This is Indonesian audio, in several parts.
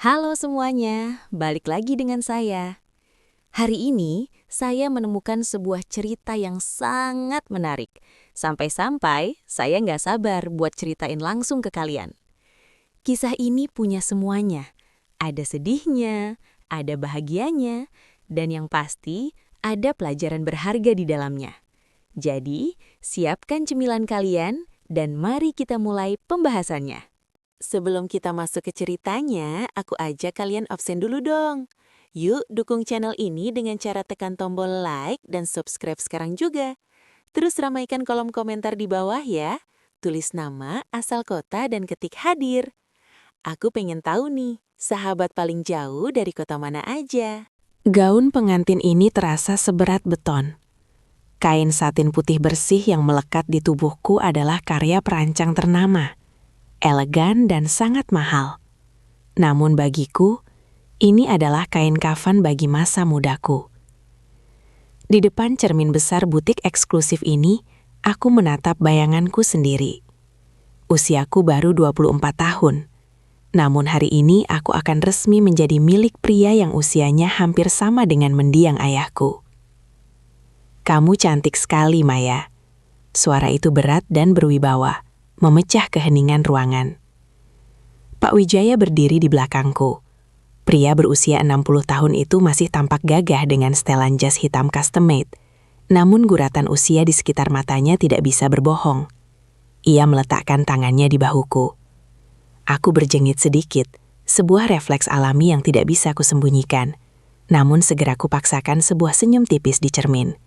Halo semuanya, balik lagi dengan saya. Hari ini, saya menemukan sebuah cerita yang sangat menarik. Sampai-sampai, saya nggak sabar buat ceritain langsung ke kalian. Kisah ini punya semuanya. Ada sedihnya, ada bahagianya, dan yang pasti, ada pelajaran berharga di dalamnya. Jadi, siapkan cemilan kalian, dan mari kita mulai pembahasannya. Sebelum kita masuk ke ceritanya, aku ajak kalian absen dulu dong. Yuk dukung channel ini dengan cara tekan tombol like dan subscribe sekarang juga. Terus ramaikan kolom komentar di bawah ya. Tulis nama, asal kota, dan ketik hadir. Aku pengen tahu nih, sahabat paling jauh dari kota mana aja? Gaun pengantin ini terasa seberat beton. Kain satin putih bersih yang melekat di tubuhku adalah karya perancang ternama. Elegan dan sangat mahal. Namun bagiku, ini adalah kain kafan bagi masa mudaku. Di depan cermin besar butik eksklusif ini, aku menatap bayanganku sendiri. Usiaku baru 24 tahun. Namun hari ini aku akan resmi menjadi milik pria yang usianya hampir sama dengan mendiang ayahku. Kamu cantik sekali, Maya. Suara itu berat dan berwibawa, memecah keheningan ruangan. Pak Wijaya berdiri di belakangku. Pria berusia 60 tahun itu masih tampak gagah dengan setelan jas hitam custom made. Namun guratan usia di sekitar matanya tidak bisa berbohong. Ia meletakkan tangannya di bahuku. Aku berjengit sedikit, sebuah refleks alami yang tidak bisa kusembunyikan. Namun segera kupaksakan sebuah senyum tipis di cermin.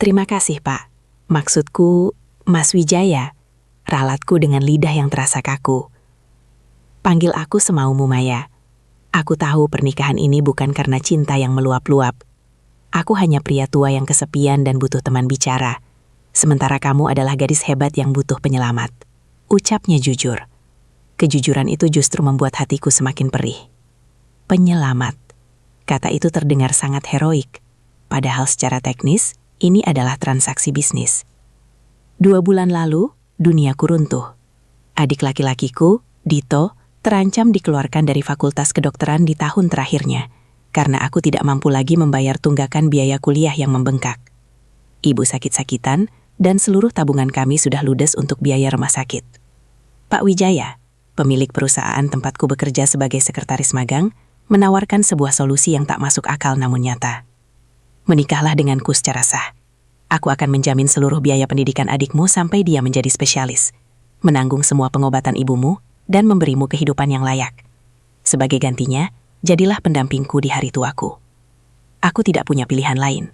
Terima kasih, Pak. Maksudku, Mas Wijaya. Ralatku dengan lidah yang terasa kaku. Panggil aku semaumu, Maya. Aku tahu pernikahan ini bukan karena cinta yang meluap-luap. Aku hanya pria tua yang kesepian dan butuh teman bicara. Sementara kamu adalah gadis hebat yang butuh penyelamat. Ucapnya jujur. Kejujuran itu justru membuat hatiku semakin perih. Penyelamat. Kata itu terdengar sangat heroik. Padahal secara teknis, ini adalah transaksi bisnis. 2 bulan lalu, duniaku runtuh. Adik laki-lakiku, Dito, terancam dikeluarkan dari Fakultas Kedokteran di tahun terakhirnya, karena aku tidak mampu lagi membayar tunggakan biaya kuliah yang membengkak. Ibu sakit-sakitan, dan seluruh tabungan kami sudah ludes untuk biaya rumah sakit. Pak Wijaya, pemilik perusahaan tempatku bekerja sebagai sekretaris magang, menawarkan sebuah solusi yang tak masuk akal namun nyata. Menikahlah denganku secara sah. Aku akan menjamin seluruh biaya pendidikan adikmu sampai dia menjadi spesialis, menanggung semua pengobatan ibumu, dan memberimu kehidupan yang layak. Sebagai gantinya, jadilah pendampingku di hari tuaku. Aku tidak punya pilihan lain.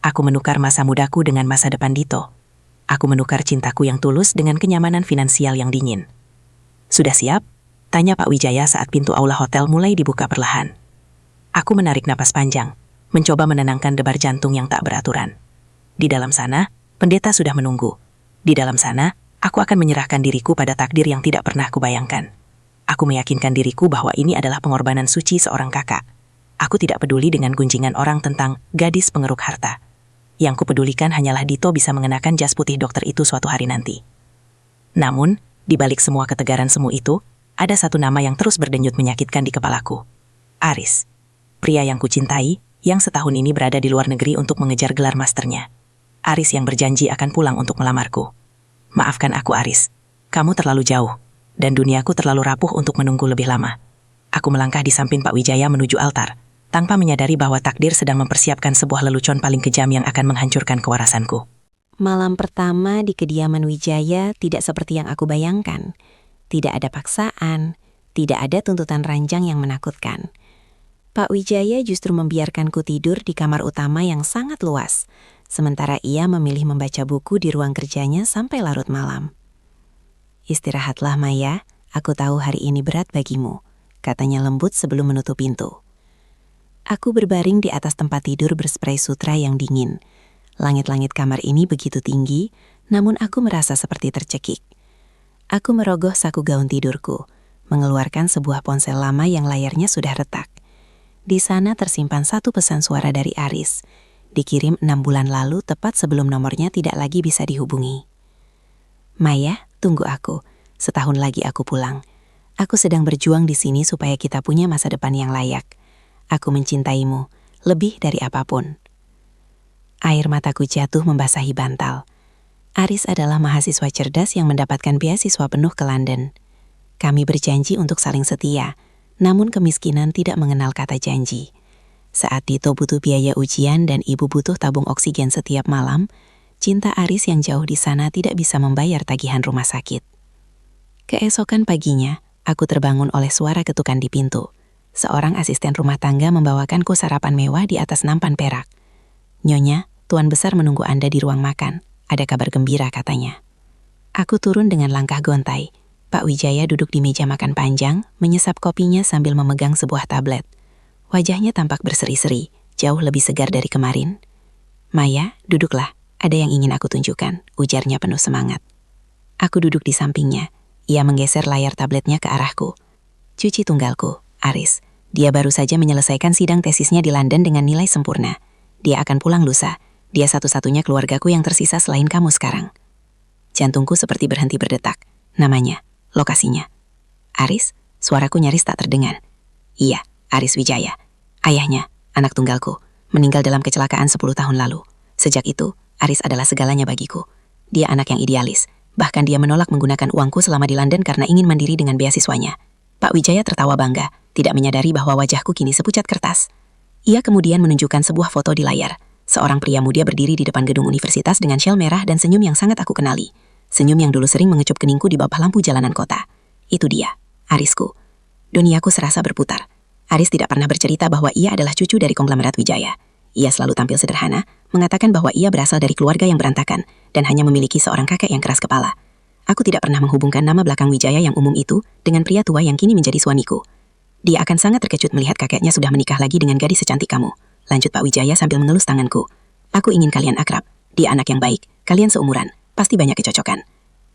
Aku menukar masa mudaku dengan masa depan Dito. Aku menukar cintaku yang tulus dengan kenyamanan finansial yang dingin. Sudah siap? Tanya Pak Wijaya saat pintu aula hotel mulai dibuka perlahan. Aku menarik napas panjang, mencoba menenangkan debar jantung yang tak beraturan. Di dalam sana, pendeta sudah menunggu. Di dalam sana, aku akan menyerahkan diriku pada takdir yang tidak pernah kubayangkan. Aku meyakinkan diriku bahwa ini adalah pengorbanan suci seorang kakak. Aku tidak peduli dengan gunjingan orang tentang gadis pengeruk harta. Yang kupedulikan hanyalah Dito bisa mengenakan jas putih dokter itu suatu hari nanti. Namun, di balik semua ketegaran semu itu, ada satu nama yang terus berdenyut menyakitkan di kepalaku. Aris. Pria yang kucintai, yang setahun ini berada di luar negeri untuk mengejar gelar masternya. Aris yang berjanji akan pulang untuk melamarku. Maafkan aku, Aris. Kamu terlalu jauh, dan duniaku terlalu rapuh untuk menunggu lebih lama. Aku melangkah di samping Pak Wijaya menuju altar, tanpa menyadari bahwa takdir sedang mempersiapkan sebuah lelucon paling kejam yang akan menghancurkan kewarasanku. Malam pertama di kediaman Wijaya tidak seperti yang aku bayangkan. Tidak ada paksaan, tidak ada tuntutan ranjang yang menakutkan. Pak Wijaya justru membiarkanku tidur di kamar utama yang sangat luas, sementara ia memilih membaca buku di ruang kerjanya sampai larut malam. Istirahatlah Maya, aku tahu hari ini berat bagimu, katanya lembut sebelum menutup pintu. Aku berbaring di atas tempat tidur berspray sutra yang dingin. Langit-langit kamar ini begitu tinggi, namun aku merasa seperti tercekik. Aku merogoh saku gaun tidurku, mengeluarkan sebuah ponsel lama yang layarnya sudah retak. Di sana tersimpan satu pesan suara dari Aris, dikirim 6 bulan lalu tepat sebelum nomornya tidak lagi bisa dihubungi. Maya, tunggu aku. Setahun lagi aku pulang. Aku sedang berjuang di sini supaya kita punya masa depan yang layak. Aku mencintaimu, lebih dari apapun. Air mataku jatuh membasahi bantal. Aris adalah mahasiswa cerdas yang mendapatkan beasiswa penuh ke London. Kami berjanji untuk saling setia, namun kemiskinan tidak mengenal kata janji. Saat Dito butuh biaya ujian dan ibu butuh tabung oksigen setiap malam, cinta Aris yang jauh di sana tidak bisa membayar tagihan rumah sakit. Keesokan paginya, aku terbangun oleh suara ketukan di pintu. Seorang asisten rumah tangga membawakanku sarapan mewah di atas nampan perak. "Nyonya, Tuan Besar menunggu Anda di ruang makan. Ada kabar gembira," katanya. Aku turun dengan langkah gontai. Pak Wijaya duduk di meja makan panjang, menyesap kopinya sambil memegang sebuah tablet. Wajahnya tampak berseri-seri, jauh lebih segar dari kemarin. "Maya, duduklah. Ada yang ingin aku tunjukkan," ujarnya penuh semangat. Aku duduk di sampingnya. Ia menggeser layar tabletnya ke arahku. "Cuci tunggalku, Aris. Dia baru saja menyelesaikan sidang tesisnya di London dengan nilai sempurna. Dia akan pulang lusa. Dia satu-satunya keluargaku yang tersisa selain kamu sekarang." Jantungku seperti berhenti berdetak. Namanya, lokasinya. "Aris?" Suaraku nyaris tak terdengar. "Iya, Aris Wijaya. Ayahnya, anak tunggalku, meninggal dalam kecelakaan 10 tahun lalu. Sejak itu, Aris adalah segalanya bagiku. Dia anak yang idealis. Bahkan dia menolak menggunakan uangku selama di London karena ingin mandiri dengan beasiswanya." Pak Wijaya tertawa bangga, tidak menyadari bahwa wajahku kini sepucat kertas. Ia kemudian menunjukkan sebuah foto di layar. Seorang pria muda berdiri di depan gedung universitas dengan syal merah dan senyum yang sangat aku kenali. Senyum yang dulu sering mengecup keningku di bawah lampu jalanan kota. Itu dia, Arisku. Duniaku serasa berputar. Aris tidak pernah bercerita bahwa ia adalah cucu dari konglomerat Wijaya. Ia selalu tampil sederhana, mengatakan bahwa ia berasal dari keluarga yang berantakan dan hanya memiliki seorang kakek yang keras kepala. Aku tidak pernah menghubungkan nama belakang Wijaya yang umum itu dengan pria tua yang kini menjadi suamiku. "Dia akan sangat terkejut melihat kakeknya sudah menikah lagi dengan gadis secantik kamu," lanjut Pak Wijaya sambil mengelus tanganku. "Aku ingin kalian akrab. Dia anak yang baik. Kalian seumuran. Pasti banyak kecocokan."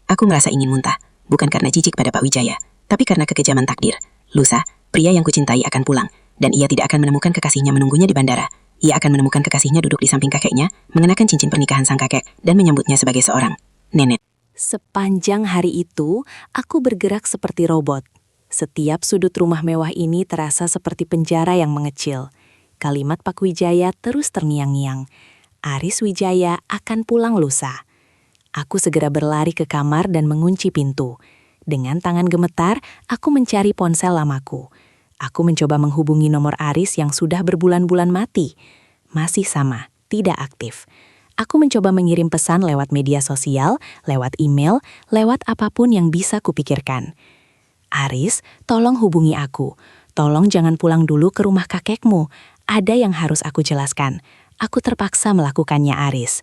Aku merasa ingin muntah, bukan karena jijik pada Pak Wijaya, tapi karena kekejaman takdir. Lusa, pria yang kucintai akan pulang, dan ia tidak akan menemukan kekasihnya menunggunya di bandara. Ia akan menemukan kekasihnya duduk di samping kakeknya, mengenakan cincin pernikahan sang kakek, dan menyambutnya sebagai seorang nenek. Sepanjang hari itu, aku bergerak seperti robot. Setiap sudut rumah mewah ini terasa seperti penjara yang mengecil. Kalimat Pak Wijaya terus terngiang-ngiang. Aris Wijaya akan pulang lusa. Aku segera berlari ke kamar dan mengunci pintu. Dengan tangan gemetar, aku mencari ponsel lamaku. Aku mencoba menghubungi nomor Aris yang sudah berbulan-bulan mati. Masih sama, tidak aktif. Aku mencoba mengirim pesan lewat media sosial, lewat email, lewat apapun yang bisa kupikirkan. "Aris, tolong hubungi aku. Tolong jangan pulang dulu ke rumah kakekmu. Ada yang harus aku jelaskan. Aku terpaksa melakukannya, Aris."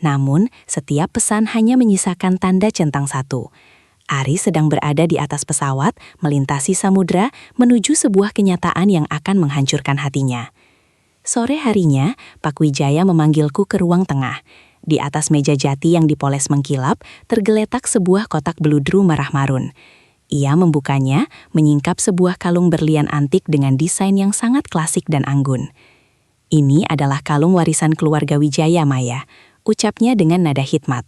Namun, setiap pesan hanya menyisakan tanda centang satu. Aris sedang berada di atas pesawat, melintasi samudra, menuju sebuah kenyataan yang akan menghancurkan hatinya. Sore harinya, Pak Wijaya memanggilku ke ruang tengah. Di atas meja jati yang dipoles mengkilap, tergeletak sebuah kotak beludru merah marun. Ia membukanya, menyingkap sebuah kalung berlian antik dengan desain yang sangat klasik dan anggun. "Ini adalah kalung warisan keluarga Wijaya, Maya," ucapnya dengan nada hikmat.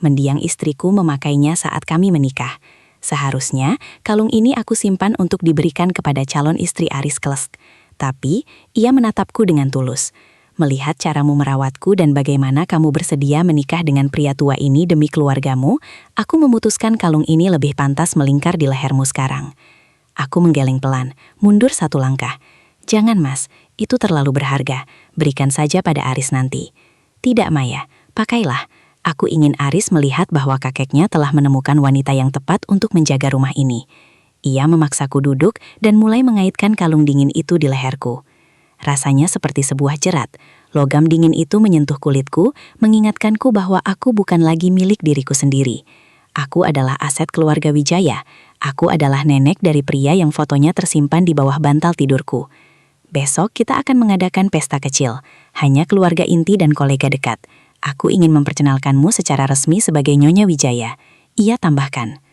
"Mendiang istriku memakainya saat kami menikah. Seharusnya, kalung ini aku simpan untuk diberikan kepada calon istri Aris Klesk. Tapi, ia menatapku dengan tulus. Melihat caramu merawatku dan bagaimana kamu bersedia menikah dengan pria tua ini demi keluargamu, aku memutuskan kalung ini lebih pantas melingkar di lehermu sekarang." Aku menggeleng pelan, mundur satu langkah. "Jangan, Mas, itu terlalu berharga. Berikan saja pada Aris nanti." "Tidak, Maya, pakailah. Aku ingin Aris melihat bahwa kakeknya telah menemukan wanita yang tepat untuk menjaga rumah ini." Ia memaksaku duduk dan mulai mengaitkan kalung dingin itu di leherku. Rasanya seperti sebuah jerat. Logam dingin itu menyentuh kulitku, mengingatkanku bahwa aku bukan lagi milik diriku sendiri. Aku adalah aset keluarga Wijaya. Aku adalah nenek dari pria yang fotonya tersimpan di bawah bantal tidurku. "Besok kita akan mengadakan pesta kecil. Hanya keluarga inti dan kolega dekat. Aku ingin memperkenalkanmu secara resmi sebagai Nyonya Wijaya." Ia tambahkan.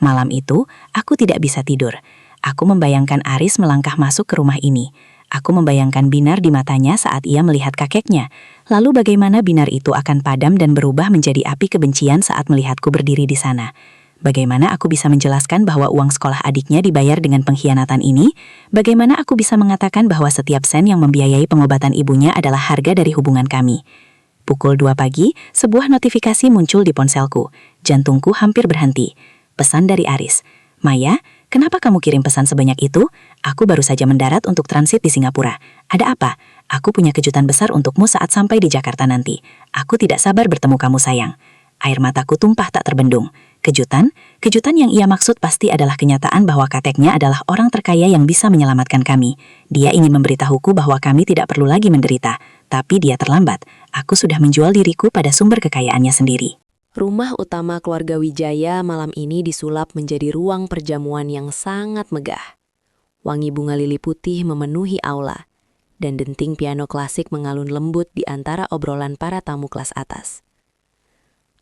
Malam itu, aku tidak bisa tidur. Aku membayangkan Aris melangkah masuk ke rumah ini. Aku membayangkan binar di matanya saat ia melihat kakeknya. Lalu bagaimana binar itu akan padam dan berubah menjadi api kebencian saat melihatku berdiri di sana. Bagaimana aku bisa menjelaskan bahwa uang sekolah adiknya dibayar dengan pengkhianatan ini? Bagaimana aku bisa mengatakan bahwa setiap sen yang membiayai pengobatan ibunya adalah harga dari hubungan kami? Pukul 2 pagi, sebuah notifikasi muncul di ponselku. Jantungku hampir berhenti. Pesan dari Aris. Maya, kenapa kamu kirim pesan sebanyak itu? Aku baru saja mendarat untuk transit di Singapura. Ada apa? Aku punya kejutan besar untukmu saat sampai di Jakarta nanti. Aku tidak sabar bertemu kamu sayang. Air mataku tumpah tak terbendung. Kejutan? Kejutan yang ia maksud pasti adalah kenyataan bahwa kakeknya adalah orang terkaya yang bisa menyelamatkan kami. Dia ingin memberitahuku bahwa kami tidak perlu lagi menderita. Tapi dia terlambat. Aku sudah menjual diriku pada sumber kekayaannya sendiri. Rumah utama keluarga Wijaya malam ini disulap menjadi ruang perjamuan yang sangat megah. Wangi bunga lili putih memenuhi aula, dan denting piano klasik mengalun lembut di antara obrolan para tamu kelas atas.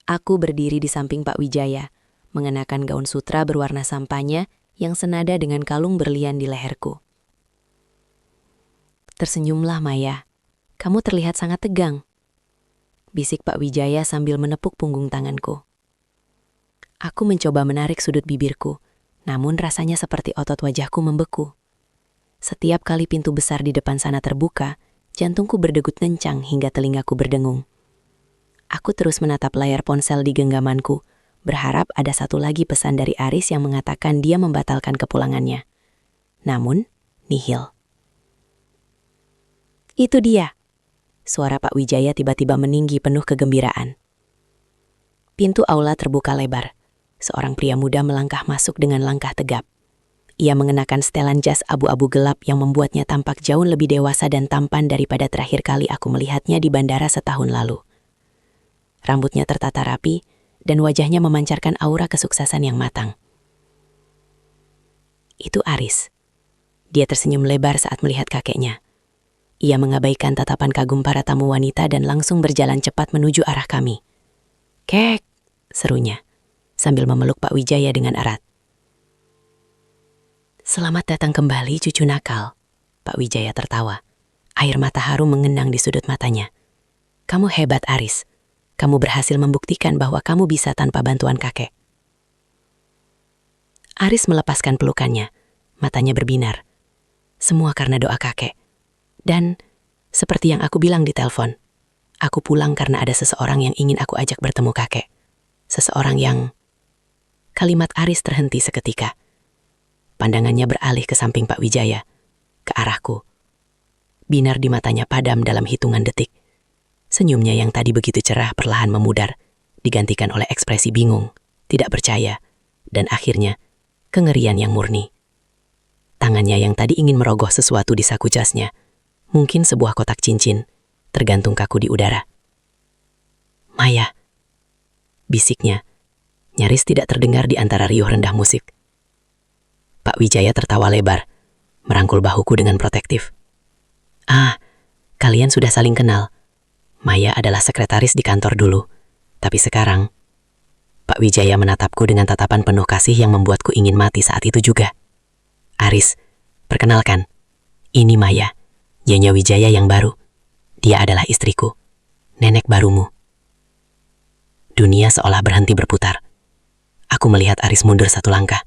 Aku berdiri di samping Pak Wijaya, mengenakan gaun sutra berwarna sampanya yang senada dengan kalung berlian di leherku. Tersenyumlah Maya, kamu terlihat sangat tegang, bisik Pak Wijaya sambil menepuk punggung tanganku. Aku mencoba menarik sudut bibirku, namun rasanya seperti otot wajahku membeku. Setiap kali pintu besar di depan sana terbuka, jantungku berdegup kencang hingga telingaku berdengung. Aku terus menatap layar ponsel di genggamanku, berharap ada satu lagi pesan dari Aris yang mengatakan dia membatalkan kepulangannya. Namun, nihil. Itu dia. Suara Pak Wijaya tiba-tiba meninggi penuh kegembiraan. Pintu aula terbuka lebar. Seorang pria muda melangkah masuk dengan langkah tegap. Ia mengenakan setelan jas abu-abu gelap yang membuatnya tampak jauh lebih dewasa dan tampan daripada terakhir kali aku melihatnya di bandara setahun lalu. Rambutnya tertata rapi, dan wajahnya memancarkan aura kesuksesan yang matang. Itu Aris. Dia tersenyum lebar saat melihat kakeknya. Ia mengabaikan tatapan kagum para tamu wanita dan langsung berjalan cepat menuju arah kami. "Kek," serunya, sambil memeluk Pak Wijaya dengan erat. "Selamat datang kembali, cucu nakal." Pak Wijaya tertawa. Air mata harum mengenang di sudut matanya. "Kamu hebat, Aris. Kamu berhasil membuktikan bahwa kamu bisa tanpa bantuan kakek." Aris melepaskan pelukannya. Matanya berbinar. Semua karena doa kakek. Dan, seperti yang aku bilang di telepon, aku pulang karena ada seseorang yang ingin aku ajak bertemu kakek. Seseorang yang... Kalimat Aris terhenti seketika. Pandangannya beralih ke samping Pak Wijaya, ke arahku. Binar di matanya padam dalam hitungan detik. Senyumnya yang tadi begitu cerah perlahan memudar, digantikan oleh ekspresi bingung, tidak percaya, dan akhirnya kengerian yang murni. Tangannya yang tadi ingin merogoh sesuatu di saku jasnya, mungkin sebuah kotak cincin, tergantung kaku di udara. "Maya," bisiknya, nyaris tidak terdengar di antara riuh rendah musik. Pak Wijaya tertawa lebar, merangkul bahuku dengan protektif. "Ah, kalian sudah saling kenal. Maya adalah sekretaris di kantor dulu, tapi sekarang..." Pak Wijaya menatapku dengan tatapan penuh kasih yang membuatku ingin mati saat itu juga. "Aris, perkenalkan, ini Maya, Nyonya Wijaya yang baru. Dia adalah istriku, nenek barumu." Dunia seolah berhenti berputar. Aku melihat Aris mundur satu langkah,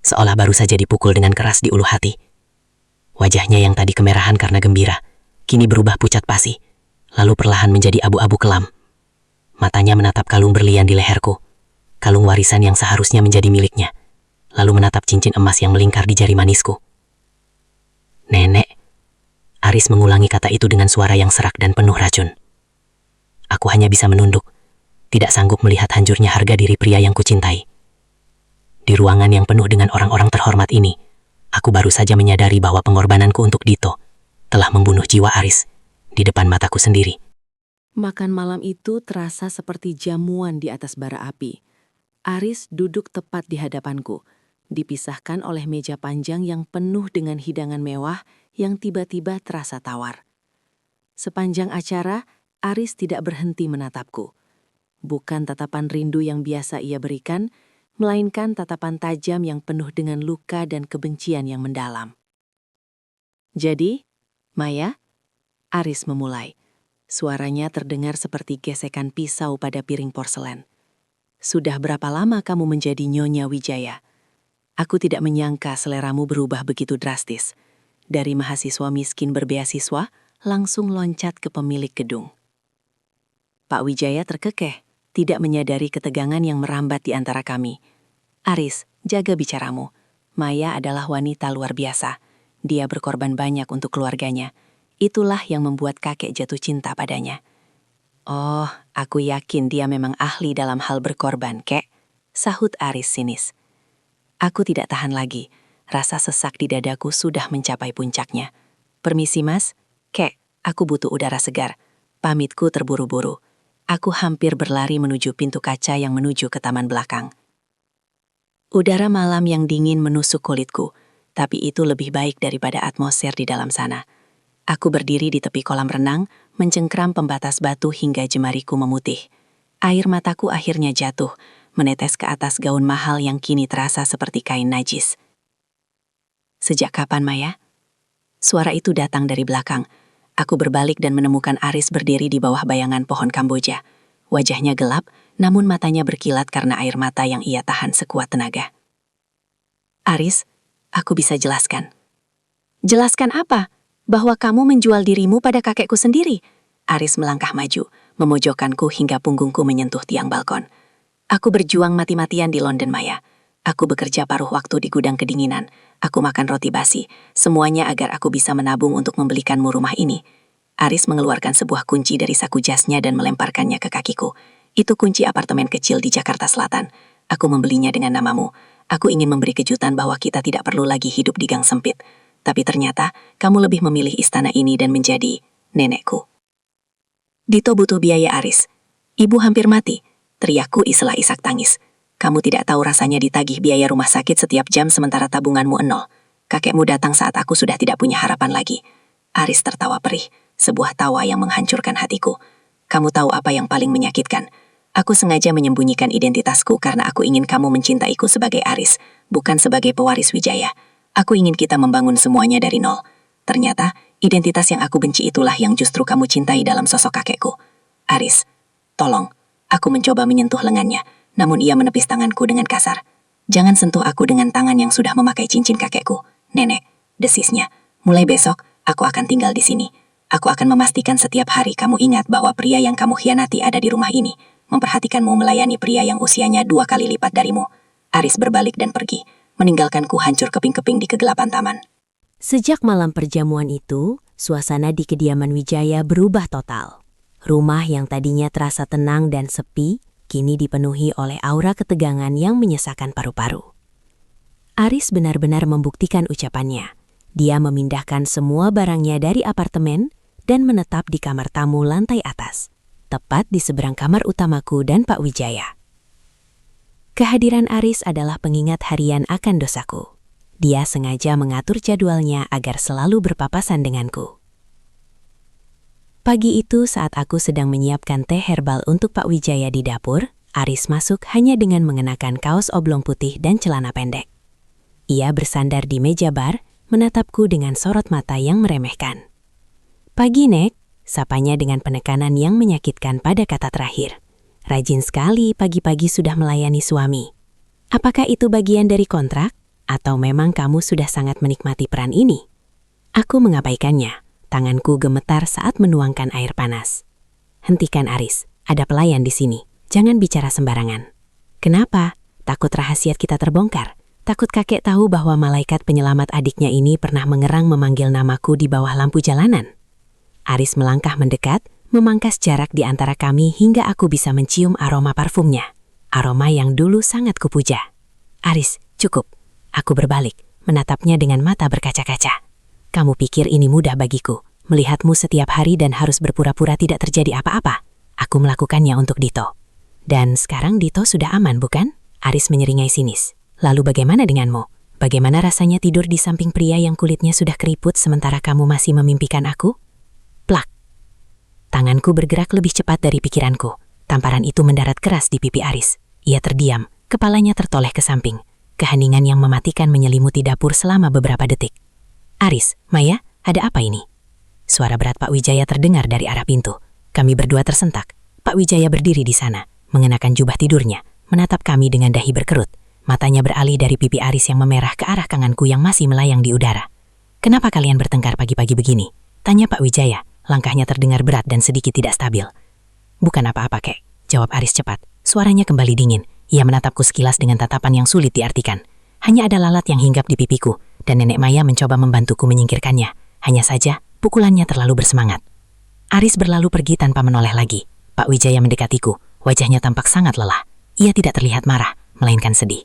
seolah baru saja dipukul dengan keras di ulu hati. Wajahnya yang tadi kemerahan karena gembira, kini berubah pucat pasi, lalu perlahan menjadi abu-abu kelam. Matanya menatap kalung berlian di leherku, kalung warisan yang seharusnya menjadi miliknya, lalu menatap cincin emas yang melingkar di jari manisku. "Nenek," Aris mengulangi kata itu dengan suara yang serak dan penuh racun. Aku hanya bisa menunduk, tidak sanggup melihat hancurnya harga diri pria yang kucintai. Di ruangan yang penuh dengan orang-orang terhormat ini, aku baru saja menyadari bahwa pengorbananku untuk Dito telah membunuh jiwa Aris di depan mataku sendiri. Makan malam itu terasa seperti jamuan di atas bara api. Aris duduk tepat di hadapanku, dipisahkan oleh meja panjang yang penuh dengan hidangan mewah yang tiba-tiba terasa tawar. Sepanjang acara, Aris tidak berhenti menatapku. Bukan tatapan rindu yang biasa ia berikan, melainkan tatapan tajam yang penuh dengan luka dan kebencian yang mendalam. "Jadi, Maya?" Aris memulai. Suaranya terdengar seperti gesekan pisau pada piring porselen. sudah berapa lama kamu menjadi Nyonya Wijaya? Aku tidak menyangka seleramu berubah begitu drastis. Dari mahasiswa miskin berbeasiswa, langsung loncat ke pemilik gedung. Pak Wijaya terkekeh, tidak menyadari ketegangan yang merambat di antara kami. Aris, jaga bicaramu. Maya adalah wanita luar biasa. Dia berkorban banyak untuk keluarganya. Itulah yang membuat kakek jatuh cinta padanya. Oh, aku yakin dia memang ahli dalam hal berkorban, kek. Sahut Aris sinis. Aku tidak tahan lagi. Rasa sesak di dadaku sudah mencapai puncaknya. Permisi mas, kek, aku butuh udara segar. Pamitku terburu-buru. Aku hampir berlari menuju pintu kaca yang menuju ke taman belakang. Udara malam yang dingin menusuk kulitku, tapi itu lebih baik daripada atmosfer di dalam sana. Aku berdiri di tepi kolam renang, mencengkram pembatas batu hingga jemariku memutih. Air mataku akhirnya jatuh, menetes ke atas gaun mahal yang kini terasa seperti kain najis. Sejak kapan, Maya? Suara itu datang dari belakang. Aku berbalik dan menemukan Aris berdiri di bawah bayangan pohon Kamboja. Wajahnya gelap, namun matanya berkilat karena air mata yang ia tahan sekuat tenaga. Aris, aku bisa jelaskan. Jelaskan apa? Bahwa kamu menjual dirimu pada kakekku sendiri? Aris melangkah maju, memojokkanku hingga punggungku menyentuh tiang balkon. Aku berjuang mati-matian di London, Maya. Aku bekerja paruh waktu di gudang kedinginan. Aku makan roti basi, semuanya agar aku bisa menabung untuk membelikanmu rumah ini. Aris mengeluarkan sebuah kunci dari saku jasnya dan melemparkannya ke kakiku. Itu kunci apartemen kecil di Jakarta Selatan. Aku membelinya dengan namamu. Aku ingin memberi kejutan bahwa kita tidak perlu lagi hidup di gang sempit. Tapi ternyata, kamu lebih memilih istana ini dan menjadi nenekku. Dito butuh biaya, Aris. Ibu hampir mati. Teriakku isela isak tangis. Kamu tidak tahu rasanya ditagih biaya rumah sakit setiap jam sementara tabunganmu 0. Kakekmu datang saat aku sudah tidak punya harapan lagi. Aris tertawa perih, sebuah tawa yang menghancurkan hatiku. Kamu tahu apa yang paling menyakitkan? Aku sengaja menyembunyikan identitasku karena aku ingin kamu mencintaiku sebagai Aris, bukan sebagai pewaris Wijaya. Aku ingin kita membangun semuanya dari nol. Ternyata, identitas yang aku benci itulah yang justru kamu cintai dalam sosok kakekku. Aris, tolong. Aku mencoba menyentuh lengannya, namun ia menepis tanganku dengan kasar. Jangan sentuh aku dengan tangan yang sudah memakai cincin kakekku. Nenek, desisnya. Mulai besok, aku akan tinggal di sini. Aku akan memastikan setiap hari kamu ingat bahwa pria yang kamu khianati ada di rumah ini. Memperhatikanmu melayani pria yang usianya 2 kali lipat darimu. Aris berbalik dan pergi, meninggalkanku hancur keping-keping di kegelapan taman. Sejak malam perjamuan itu, suasana di kediaman Wijaya berubah total. Rumah yang tadinya terasa tenang dan sepi, kini dipenuhi oleh aura ketegangan yang menyesakan paru-paru. Aris benar-benar membuktikan ucapannya. Dia memindahkan semua barangnya dari apartemen dan menetap di kamar tamu lantai atas, tepat di seberang kamar utamaku dan Pak Wijaya. Kehadiran Aris adalah pengingat harian akan dosaku. Dia sengaja mengatur jadwalnya agar selalu berpapasan denganku. Pagi itu saat aku sedang menyiapkan teh herbal untuk Pak Wijaya di dapur, Aris masuk hanya dengan mengenakan kaos oblong putih dan celana pendek. Ia bersandar di meja bar, menatapku dengan sorot mata yang meremehkan. "Pagi, Nek," sapanya dengan penekanan yang menyakitkan pada kata terakhir. "Rajin sekali pagi-pagi sudah melayani suami. Apakah itu bagian dari kontrak? Atau memang kamu sudah sangat menikmati peran ini?" Aku mengabaikannya. Tanganku gemetar saat menuangkan air panas. "Hentikan, Aris. Ada pelayan di sini. Jangan bicara sembarangan." "Kenapa? Takut rahasia kita terbongkar? Takut kakek tahu bahwa malaikat penyelamat adiknya ini pernah mengerang memanggil namaku di bawah lampu jalanan?" Aris melangkah mendekat, memangkas jarak di antara kami hingga aku bisa mencium aroma parfumnya. Aroma yang dulu sangat kupuja. "Aris, cukup." Aku berbalik, menatapnya dengan mata berkaca-kaca. "Kamu pikir ini mudah bagiku, melihatmu setiap hari dan harus berpura-pura tidak terjadi apa-apa? Aku melakukannya untuk Dito. Dan sekarang Dito sudah aman, bukan?" Aris menyeringai sinis. "Lalu bagaimana denganmu? Bagaimana rasanya tidur di samping pria yang kulitnya sudah keriput sementara kamu masih memimpikan aku?" Plak. Tanganku bergerak lebih cepat dari pikiranku. Tamparan itu mendarat keras di pipi Aris. Ia terdiam, kepalanya tertoleh ke samping. Keheningan yang mematikan menyelimuti dapur selama beberapa detik. "Aris, Maya, ada apa ini?" Suara berat Pak Wijaya terdengar dari arah pintu. Kami berdua tersentak. Pak Wijaya berdiri di sana, mengenakan jubah tidurnya, menatap kami dengan dahi berkerut. Matanya beralih dari pipi Aris yang memerah ke arah kanganku yang masih melayang di udara. "Kenapa kalian bertengkar pagi-pagi begini?" tanya Pak Wijaya. Langkahnya terdengar berat dan sedikit tidak stabil. "Bukan apa-apa, Kek," jawab Aris cepat. Suaranya kembali dingin. Ia menatapku sekilas dengan tatapan yang sulit diartikan. Hanya ada lalat yang hinggap di pipiku, dan Nenek Maya mencoba membantuku menyingkirkannya. Hanya saja, pukulannya terlalu bersemangat. Aris berlalu pergi tanpa menoleh lagi. Pak Wijaya mendekatiku. Wajahnya tampak sangat lelah. Ia tidak terlihat marah, melainkan sedih.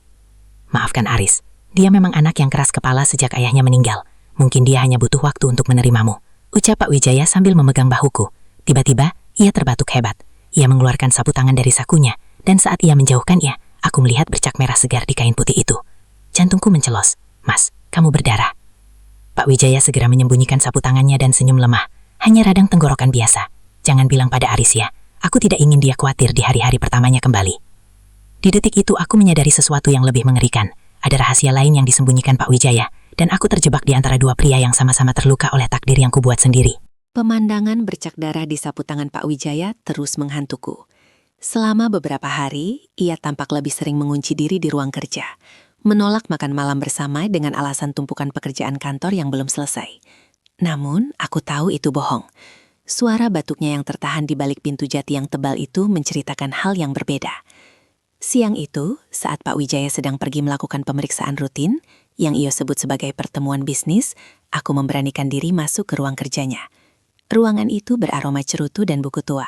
"Maafkan Aris, dia memang anak yang keras kepala sejak ayahnya meninggal. Mungkin dia hanya butuh waktu untuk menerimamu," ucap Pak Wijaya sambil memegang bahuku. Tiba-tiba, ia terbatuk hebat. Ia mengeluarkan sapu tangan dari sakunya, dan saat ia menjauhkannya, aku melihat bercak merah segar di kain putih itu. Jantungku mencelos. "Mas, kamu berdarah." Pak Wijaya segera menyembunyikan sapu tangannya dan senyum lemah. "Hanya radang tenggorokan biasa. Jangan bilang pada Aris ya. Aku tidak ingin dia khawatir di hari-hari pertamanya kembali." Di detik itu aku menyadari sesuatu yang lebih mengerikan. Ada rahasia lain yang disembunyikan Pak Wijaya, dan aku terjebak di antara dua pria yang sama-sama terluka oleh takdir yang kubuat sendiri. Pemandangan bercak darah di sapu tangan Pak Wijaya terus menghantuku. Selama beberapa hari, ia tampak lebih sering mengunci diri di ruang kerja, menolak makan malam bersama dengan alasan tumpukan pekerjaan kantor yang belum selesai. Namun, aku tahu itu bohong. Suara batuknya yang tertahan di balik pintu jati yang tebal itu menceritakan hal yang berbeda. Siang itu, saat Pak Wijaya sedang pergi melakukan pemeriksaan rutin, yang ia sebut sebagai pertemuan bisnis, aku memberanikan diri masuk ke ruang kerjanya. Ruangan itu beraroma cerutu dan buku tua.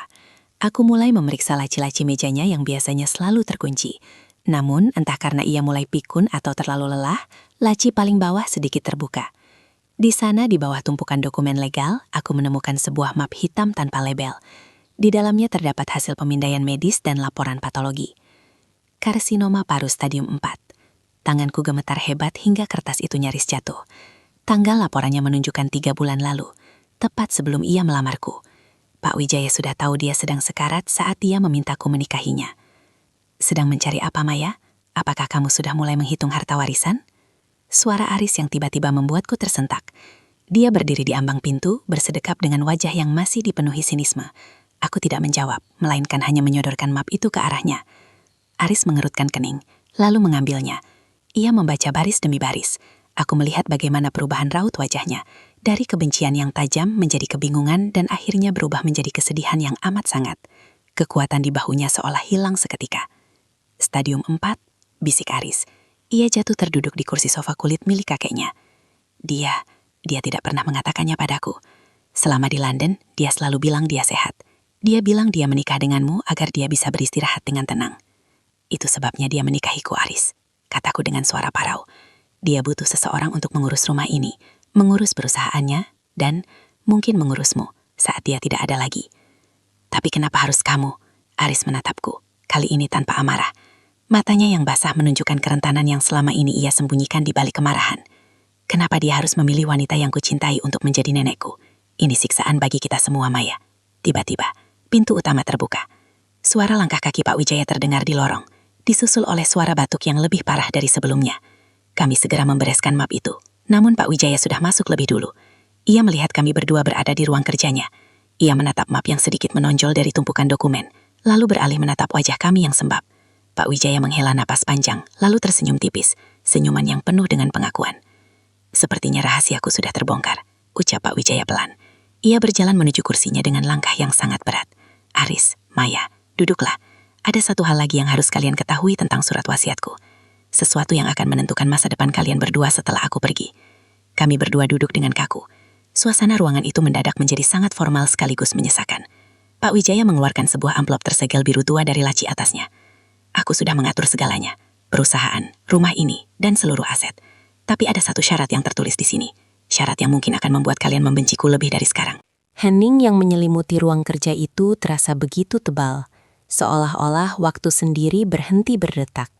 Aku mulai memeriksa laci-laci mejanya yang biasanya selalu terkunci. Namun, entah karena ia mulai pikun atau terlalu lelah, laci paling bawah sedikit terbuka. Di sana, di bawah tumpukan dokumen legal, aku menemukan sebuah map hitam tanpa label. Di dalamnya terdapat hasil pemindaian medis dan laporan patologi. Karsinoma paru stadium 4. Tanganku gemetar hebat hingga kertas itu nyaris jatuh. Tanggal laporannya menunjukkan 3 bulan lalu, tepat sebelum ia melamarku. Pak Wijaya sudah tahu dia sedang sekarat saat dia memintaku menikahinya. "Sedang mencari apa, Maya? Apakah kamu sudah mulai menghitung harta warisan?" Suara Aris yang tiba-tiba membuatku tersentak. Dia berdiri di ambang pintu, bersedekap dengan wajah yang masih dipenuhi sinisme. Aku tidak menjawab, melainkan hanya menyodorkan map itu ke arahnya. Aris mengerutkan kening, lalu mengambilnya. Ia membaca baris demi baris. Aku melihat bagaimana perubahan raut wajahnya, dari kebencian yang tajam menjadi kebingungan dan akhirnya berubah menjadi kesedihan yang amat sangat. Kekuatan di bahunya seolah hilang seketika. "Stadium 4, bisik Aris. Ia jatuh terduduk di kursi sofa kulit milik kakeknya. Dia tidak pernah mengatakannya padaku. Selama di London, dia selalu bilang dia sehat. Dia bilang dia menikah denganmu agar dia bisa beristirahat dengan tenang. Itu sebabnya dia menikahiku, Aris," kataku dengan suara parau. "Dia butuh seseorang untuk mengurus rumah ini, mengurus perusahaannya, dan mungkin mengurusmu saat dia tidak ada lagi." "Tapi kenapa harus kamu?" Aris menatapku, kali ini tanpa amarah. Matanya yang basah menunjukkan kerentanan yang selama ini ia sembunyikan di balik kemarahan. "Kenapa dia harus memilih wanita yang kucintai untuk menjadi nenekku? Ini siksaan bagi kita semua, Maya." Tiba-tiba, pintu utama terbuka. Suara langkah kaki Pak Wijaya terdengar di lorong, disusul oleh suara batuk yang lebih parah dari sebelumnya. Kami segera membereskan map itu, namun Pak Wijaya sudah masuk lebih dulu. Ia melihat kami berdua berada di ruang kerjanya. Ia menatap map yang sedikit menonjol dari tumpukan dokumen, lalu beralih menatap wajah kami yang sembab. Pak Wijaya menghela napas panjang, lalu tersenyum tipis, senyuman yang penuh dengan pengakuan. "Sepertinya rahasiaku sudah terbongkar," ucap Pak Wijaya pelan. Ia berjalan menuju kursinya dengan langkah yang sangat berat. "Aris, Maya, duduklah. Ada satu hal lagi yang harus kalian ketahui tentang surat wasiatku. Sesuatu yang akan menentukan masa depan kalian berdua setelah aku pergi." Kami berdua duduk dengan kaku. Suasana ruangan itu mendadak menjadi sangat formal sekaligus menyesakan. Pak Wijaya mengeluarkan sebuah amplop tersegel biru tua dari laci atasnya. "Aku sudah mengatur segalanya, perusahaan, rumah ini, dan seluruh aset. Tapi ada satu syarat yang tertulis di sini. Syarat yang mungkin akan membuat kalian membenciku lebih dari sekarang." Hening yang menyelimuti ruang kerja itu terasa begitu tebal, seolah-olah waktu sendiri berhenti berdetak.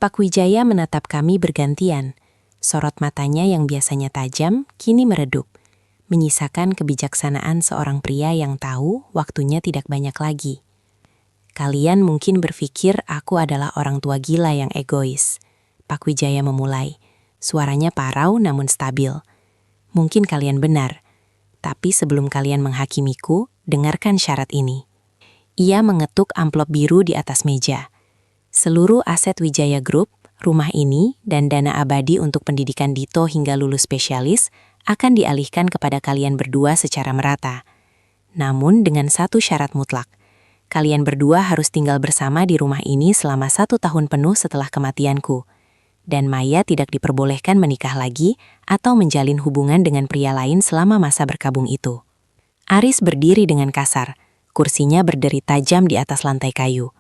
Pak Wijaya menatap kami bergantian. Sorot matanya yang biasanya tajam kini meredup, menyisakan kebijaksanaan seorang pria yang tahu waktunya tidak banyak lagi. "Kalian mungkin berpikir aku adalah orang tua gila yang egois," Pak Wijaya memulai. Suaranya parau namun stabil. "Mungkin kalian benar, tapi sebelum kalian menghakimiku, dengarkan syarat ini." Ia mengetuk amplop biru di atas meja. Seluruh aset Wijaya Group, rumah ini, dan dana abadi untuk pendidikan Dito hingga lulus spesialis akan dialihkan kepada kalian berdua secara merata. Namun dengan satu syarat mutlak. Kalian berdua harus tinggal bersama di rumah ini selama 1 tahun penuh setelah kematianku. Dan Maya tidak diperbolehkan menikah lagi atau menjalin hubungan dengan pria lain selama masa berkabung itu. Aris berdiri dengan kasar. Kursinya berderi tajam di atas lantai kayu.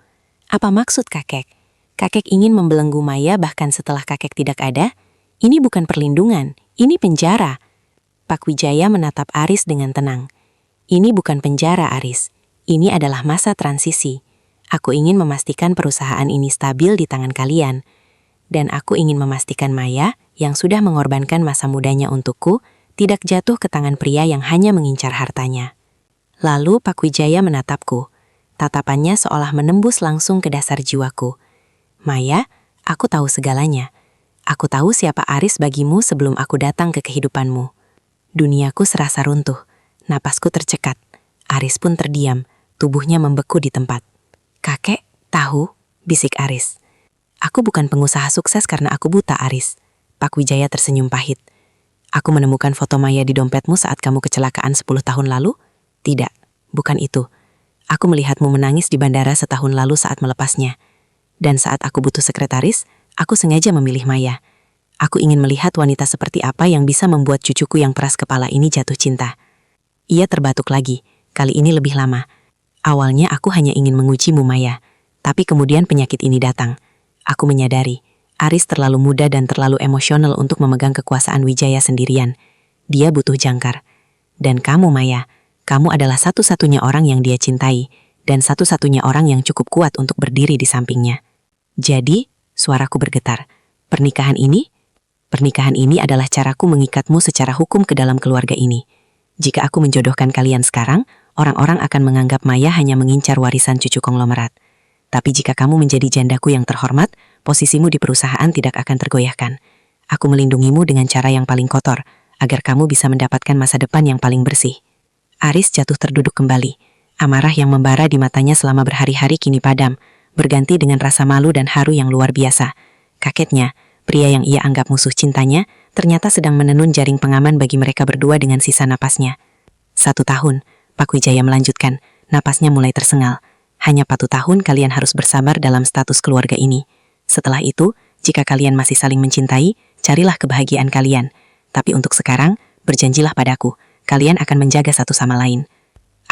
Apa maksud kakek? Kakek ingin membelenggu Maya bahkan setelah kakek tidak ada? Ini bukan perlindungan, ini penjara. Pak Wijaya menatap Aris dengan tenang. Ini bukan penjara, Aris. Ini adalah masa transisi. Aku ingin memastikan perusahaan ini stabil di tangan kalian. Dan aku ingin memastikan Maya, yang sudah mengorbankan masa mudanya untukku, tidak jatuh ke tangan pria yang hanya mengincar hartanya. Lalu Pak Wijaya menatapku. Tatapannya seolah menembus langsung ke dasar jiwaku. Maya, aku tahu segalanya. Aku tahu siapa Aris bagimu sebelum aku datang ke kehidupanmu. Duniaku serasa runtuh. Napasku tercekat. Aris pun terdiam. Tubuhnya membeku di tempat. Kakek, tahu? Bisik Aris. Aku bukan pengusaha sukses karena aku buta, Aris. Pak Wijaya tersenyum pahit. Aku menemukan foto Maya di dompetmu saat kamu kecelakaan 10 tahun lalu? Tidak, bukan itu. Aku melihatmu menangis di bandara setahun lalu saat melepasnya. Dan saat aku butuh sekretaris, aku sengaja memilih Maya. Aku ingin melihat wanita seperti apa yang bisa membuat cucuku yang keras kepala ini jatuh cinta. Ia terbatuk lagi, kali ini lebih lama. Awalnya aku hanya ingin mengujimu, Maya. Tapi kemudian penyakit ini datang. Aku menyadari, Aris terlalu muda dan terlalu emosional untuk memegang kekuasaan Wijaya sendirian. Dia butuh jangkar. Dan kamu, Maya, kamu adalah satu-satunya orang yang dia cintai, dan satu-satunya orang yang cukup kuat untuk berdiri di sampingnya. Jadi, suaraku bergetar. Pernikahan ini adalah caraku mengikatmu secara hukum ke dalam keluarga ini. Jika aku menjodohkan kalian sekarang, orang-orang akan menganggap Maya hanya mengincar warisan cucu konglomerat. Tapi jika kamu menjadi jandaku yang terhormat, posisimu di perusahaan tidak akan tergoyahkan. Aku melindungimu dengan cara yang paling kotor, agar kamu bisa mendapatkan masa depan yang paling bersih. Aris jatuh terduduk kembali. Amarah yang membara di matanya selama berhari-hari kini padam, berganti dengan rasa malu dan haru yang luar biasa. Kagetnya, pria yang ia anggap musuh cintanya, ternyata sedang menenun jaring pengaman bagi mereka berdua dengan sisa napasnya. 1 tahun, Pak Wijaya melanjutkan, napasnya mulai tersengal. Hanya 1 tahun kalian harus bersabar dalam status keluarga ini. Setelah itu, jika kalian masih saling mencintai, carilah kebahagiaan kalian. Tapi untuk sekarang, berjanjilah padaku, kalian akan menjaga satu sama lain.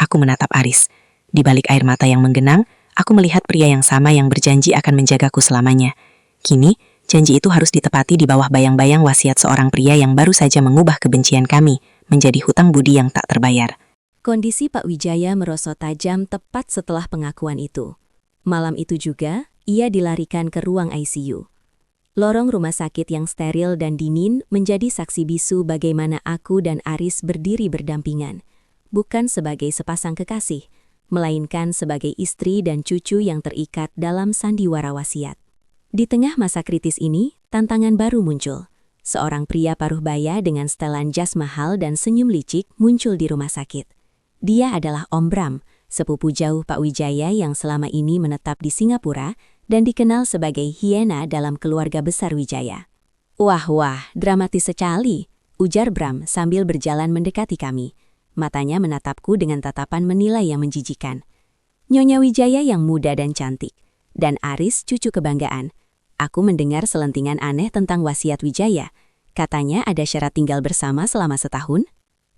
Aku menatap Aris. Di balik air mata yang menggenang, aku melihat pria yang sama yang berjanji akan menjagaku selamanya. Kini, janji itu harus ditepati di bawah bayang-bayang wasiat seorang pria yang baru saja mengubah kebencian kami menjadi hutang budi yang tak terbayar. Kondisi Pak Wijaya merosot tajam tepat setelah pengakuan itu. Malam itu juga, ia dilarikan ke ruang ICU. Lorong rumah sakit yang steril dan dingin menjadi saksi bisu bagaimana aku dan Aris berdiri berdampingan. Bukan sebagai sepasang kekasih, melainkan sebagai istri dan cucu yang terikat dalam sandiwara wasiat. Di tengah masa kritis ini, tantangan baru muncul. Seorang pria paruh baya dengan setelan jas mahal dan senyum licik muncul di rumah sakit. Dia adalah Om Bram, sepupu jauh Pak Wijaya yang selama ini menetap di Singapura dan dikenal sebagai hiena dalam keluarga besar Wijaya. Wah, dramatis sekali, ujar Bram sambil berjalan mendekati kami. Matanya menatapku dengan tatapan menilai yang menjijikan. Nyonya Wijaya yang muda dan cantik, dan Aris cucu kebanggaan. Aku mendengar selentingan aneh tentang wasiat Wijaya. Katanya ada syarat tinggal bersama selama 1 tahun.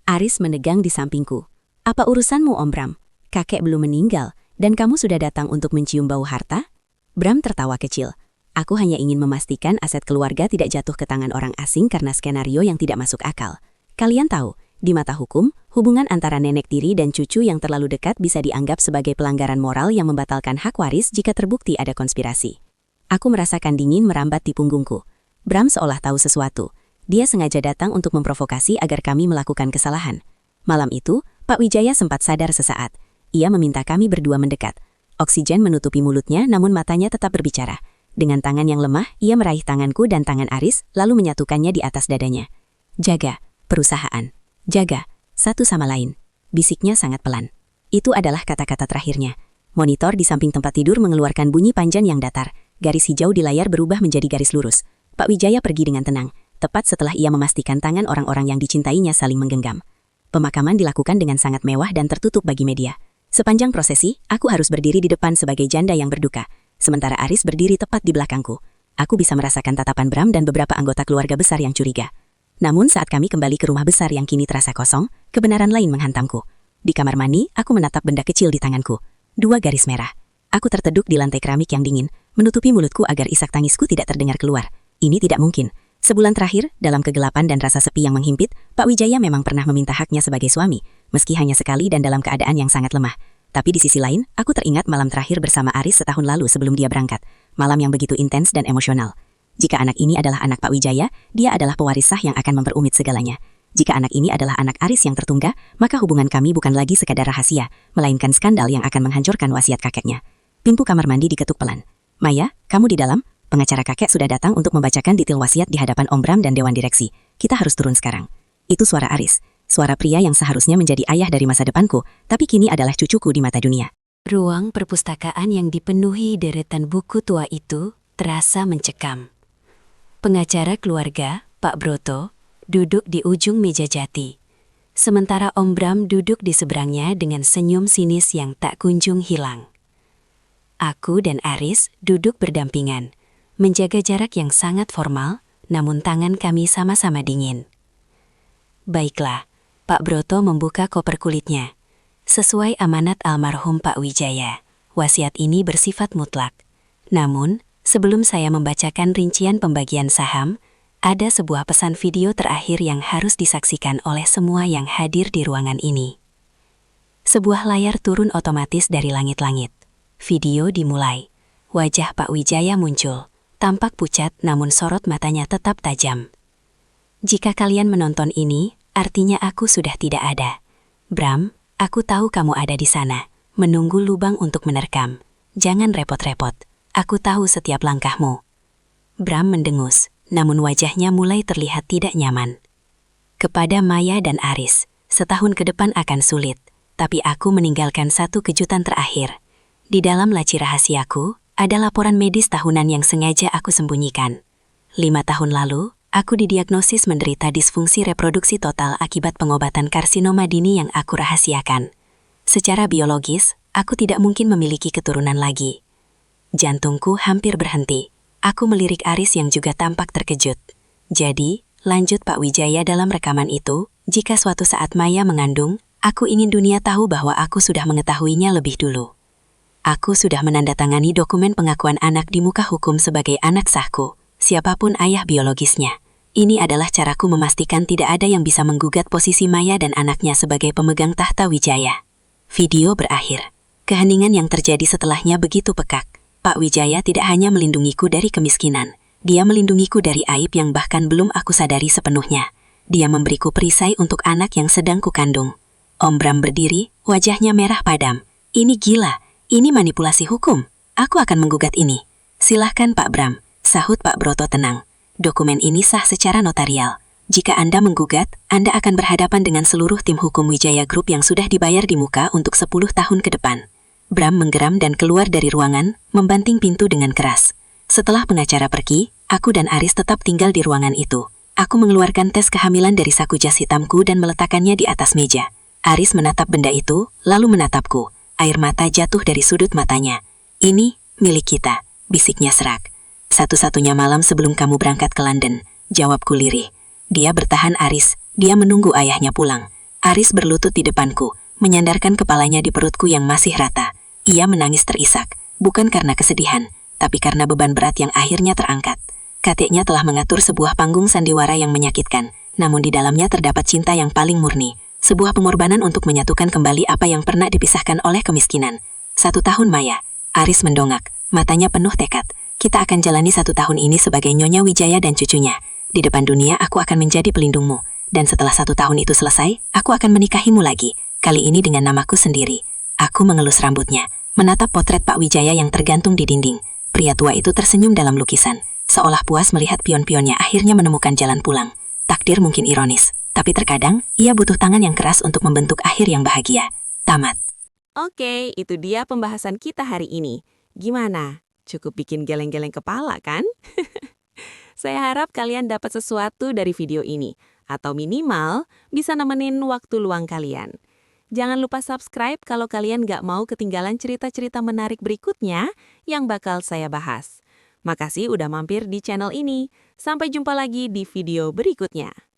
Aris menegang di sampingku. Apa urusanmu, Om Bram? Kakek belum meninggal, dan kamu sudah datang untuk mencium bau harta? Bram tertawa kecil. Aku hanya ingin memastikan aset keluarga tidak jatuh ke tangan orang asing karena skenario yang tidak masuk akal. Kalian tahu, di mata hukum, hubungan antara nenek tiri dan cucu yang terlalu dekat bisa dianggap sebagai pelanggaran moral yang membatalkan hak waris jika terbukti ada konspirasi. Aku merasakan dingin merambat di punggungku. Bram seolah tahu sesuatu. Dia sengaja datang untuk memprovokasi agar kami melakukan kesalahan. Malam itu, Pak Wijaya sempat sadar sesaat. Ia meminta kami berdua mendekat. Oksigen menutupi mulutnya namun matanya tetap berbicara. Dengan tangan yang lemah, ia meraih tanganku dan tangan Aris lalu menyatukannya di atas dadanya. Jaga, perusahaan. Jaga, satu sama lain. Bisiknya sangat pelan. Itu adalah kata-kata terakhirnya. Monitor di samping tempat tidur mengeluarkan bunyi panjang yang datar. garis hijau di layar berubah menjadi garis lurus. Pak Wijaya pergi dengan tenang, tepat setelah ia memastikan tangan orang-orang yang dicintainya saling menggenggam. Pemakaman dilakukan dengan sangat mewah dan tertutup bagi media. Sepanjang prosesi, aku harus berdiri di depan sebagai janda yang berduka, sementara Aris berdiri tepat di belakangku. Aku bisa merasakan tatapan Bram dan beberapa anggota keluarga besar yang curiga. Namun saat kami kembali ke rumah besar yang kini terasa kosong, kebenaran lain menghantamku. Di kamar mandi, aku menatap benda kecil di tanganku. 2 garis merah. Aku terteduk di lantai keramik yang dingin, menutupi mulutku agar isak tangisku tidak terdengar keluar. Ini tidak mungkin. Sebulan terakhir, dalam kegelapan dan rasa sepi yang menghimpit, Pak Wijaya memang pernah meminta haknya sebagai suami, meski hanya sekali dan dalam keadaan yang sangat lemah. Tapi di sisi lain, aku teringat malam terakhir bersama Aris setahun lalu sebelum dia berangkat. Malam yang begitu intens dan emosional. Jika anak ini adalah anak Pak Wijaya, dia adalah pewaris sah yang akan memperumit segalanya. Jika anak ini adalah anak Aris yang tertunggah, maka hubungan kami bukan lagi sekadar rahasia, melainkan skandal yang akan menghancurkan wasiat kakeknya. Pintu kamar mandi diketuk pelan. Maya, kamu di dalam? Pengacara kakek sudah datang untuk membacakan detail wasiat di hadapan Om Bram dan Dewan Direksi. Kita harus turun sekarang. Itu suara Aris, suara pria yang seharusnya menjadi ayah dari masa depanku, tapi kini adalah cucuku di mata dunia. Ruang perpustakaan yang dipenuhi deretan buku tua itu terasa mencekam. Pengacara keluarga, Pak Broto, duduk di ujung meja jati. Sementara Om Bram duduk di seberangnya dengan senyum sinis yang tak kunjung hilang. Aku dan Aris duduk berdampingan, menjaga jarak yang sangat formal, namun tangan kami sama-sama dingin. Baiklah, Pak Broto membuka koper kulitnya. Sesuai amanat almarhum Pak Wijaya, wasiat ini bersifat mutlak. Namun, sebelum saya membacakan rincian pembagian saham, ada sebuah pesan video terakhir yang harus disaksikan oleh semua yang hadir di ruangan ini. Sebuah layar turun otomatis dari langit-langit. Video dimulai. Wajah Pak Wijaya muncul, tampak pucat namun sorot matanya tetap tajam. Jika kalian menonton ini, artinya aku sudah tidak ada. Bram, aku tahu kamu ada di sana, menunggu lubang untuk menerkam. Jangan repot-repot, aku tahu setiap langkahmu. Bram mendengus, namun wajahnya mulai terlihat tidak nyaman. Kepada Maya dan Aris, setahun ke depan akan sulit, tapi aku meninggalkan satu kejutan terakhir. Di dalam laci rahasiaku, ada laporan medis tahunan yang sengaja aku sembunyikan. 5 tahun lalu, aku didiagnosis menderita disfungsi reproduksi total akibat pengobatan karsinoma dini yang aku rahasiakan. Secara biologis, aku tidak mungkin memiliki keturunan lagi. Jantungku hampir berhenti. Aku melirik Aris yang juga tampak terkejut. Jadi, lanjut Pak Wijaya dalam rekaman itu, jika suatu saat Maya mengandung, aku ingin dunia tahu bahwa aku sudah mengetahuinya lebih dulu. Aku sudah menandatangani dokumen pengakuan anak di muka hukum sebagai anak sahku, siapapun ayah biologisnya. Ini adalah caraku memastikan tidak ada yang bisa menggugat posisi Maya dan anaknya sebagai pemegang tahta Wijaya. Video berakhir. Keheningan yang terjadi setelahnya begitu pekak. Pak Wijaya tidak hanya melindungiku dari kemiskinan, dia melindungiku dari aib yang bahkan belum aku sadari sepenuhnya. Dia memberiku perisai untuk anak yang sedang kukandung. Om Bram berdiri, wajahnya merah padam. Ini gila. Ini manipulasi hukum. Aku akan menggugat ini. Silahkan Pak Bram, sahut Pak Broto tenang. Dokumen ini sah secara notarial. Jika Anda menggugat, Anda akan berhadapan dengan seluruh tim hukum Wijaya Group yang sudah dibayar di muka untuk 10 tahun ke depan. Bram menggeram dan keluar dari ruangan, membanting pintu dengan keras. Setelah pengacara pergi, aku dan Aris tetap tinggal di ruangan itu. Aku mengeluarkan tes kehamilan dari saku jas hitamku dan meletakkannya di atas meja. Aris menatap benda itu, lalu menatapku. Air mata jatuh dari sudut matanya. Ini milik kita, bisiknya serak. Satu-satunya malam sebelum kamu berangkat ke London, jawabku lirih. Dia bertahan Aris, dia menunggu ayahnya pulang. Aris berlutut di depanku, menyandarkan kepalanya di perutku yang masih rata. Ia menangis terisak, bukan karena kesedihan, tapi karena beban berat yang akhirnya terangkat. Kakeknya telah mengatur sebuah panggung sandiwara yang menyakitkan, namun di dalamnya terdapat cinta yang paling murni. Sebuah pengorbanan untuk menyatukan kembali apa yang pernah dipisahkan oleh kemiskinan. 1 tahun Maya. Aris mendongak, matanya penuh tekad. Kita akan jalani 1 tahun ini sebagai Nyonya Wijaya dan cucunya. Di depan dunia aku akan menjadi pelindungmu. Dan setelah 1 tahun itu selesai, aku akan menikahimu lagi. Kali ini dengan namaku sendiri. Aku mengelus rambutnya, menatap potret Pak Wijaya yang tergantung di dinding. Pria tua itu tersenyum dalam lukisan, seolah puas melihat pion-pionnya akhirnya menemukan jalan pulang. Takdir mungkin ironis. Tapi terkadang, ia butuh tangan yang keras untuk membentuk akhir yang bahagia. Tamat. Oke, itu dia pembahasan kita hari ini. Gimana? Cukup bikin geleng-geleng kepala kan? Saya harap kalian dapat sesuatu dari video ini, atau minimal bisa nemenin waktu luang kalian. Jangan lupa subscribe kalau kalian gak mau ketinggalan cerita-cerita menarik berikutnya yang bakal saya bahas. Makasih udah mampir di channel ini. Sampai jumpa lagi di video berikutnya.